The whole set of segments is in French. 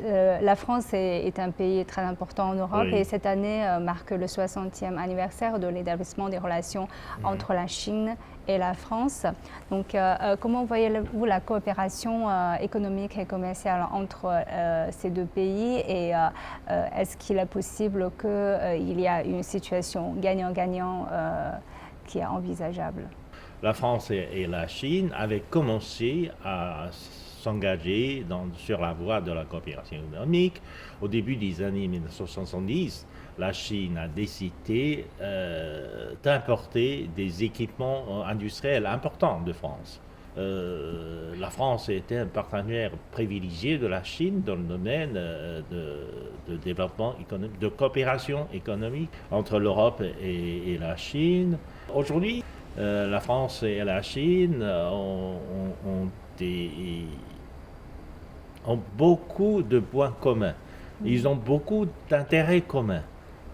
La France est un pays très important en Europe Oui. et cette année marque le 60e anniversaire de l'établissement des relations entre la Chine et la France. Donc, comment voyez-vous la coopération économique et commerciale entre ces deux pays et est-ce qu'il est possible qu'il y ait une situation gagnant-gagnant qui est envisageable? La France et la Chine avaient commencé à s'engager sur la voie de la coopération économique. Au début des années 1970, la Chine a décidé d'importer des équipements industriels importants de France. La France était un partenaire privilégié de la Chine dans le domaine de développement économique, de coopération économique entre l'Europe et la Chine. Aujourd'hui, la France et la Chine ont beaucoup de points communs. Ils ont beaucoup d'intérêts communs.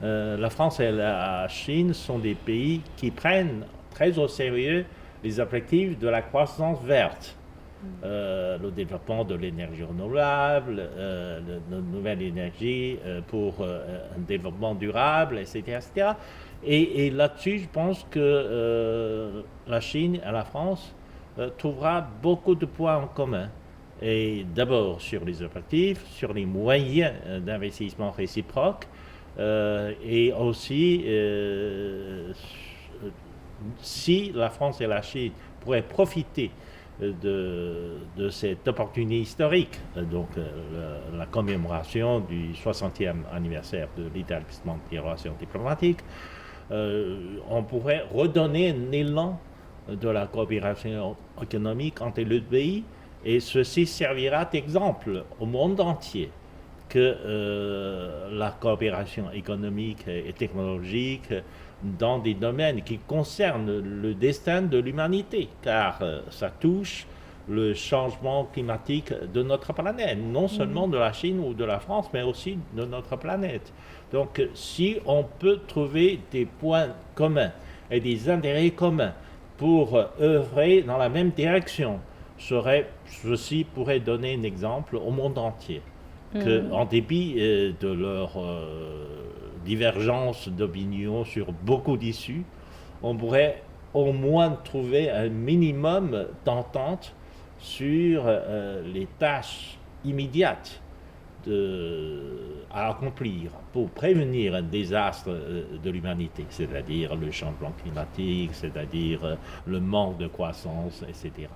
La France et la Chine sont des pays qui prennent très au sérieux les objectifs de la croissance verte. Le développement de l'énergie renouvelable, de nouvelles énergies pour un développement durable, etc. etc. Et là-dessus, je pense que la Chine et la France trouvera beaucoup de points en commun. Et d'abord sur les objectifs, sur les moyens d'investissement réciproques, et aussi si la France et la Chine pourraient profiter de cette opportunité historique, donc la commémoration du 60e anniversaire de l'établissement des relations diplomatiques, on pourrait redonner un élan de la coopération économique entre les deux pays, et ceci servira d'exemple au monde entier que la coopération économique et technologique dans des domaines qui concernent le destin de l'humanité, car ça touche le changement climatique de notre planète, non seulement de la Chine ou de la France, mais aussi de notre planète. Donc si on peut trouver des points communs et des intérêts communs pour œuvrer dans la même direction, ceci pourrait donner un exemple au monde entier. En dépit de leur divergence d'opinion sur beaucoup d'issues, on pourrait au moins trouver un minimum d'entente sur les tâches immédiates à accomplir pour prévenir un désastre de l'humanité, c'est-à-dire le changement climatique, c'est-à-dire le manque de croissance, etc.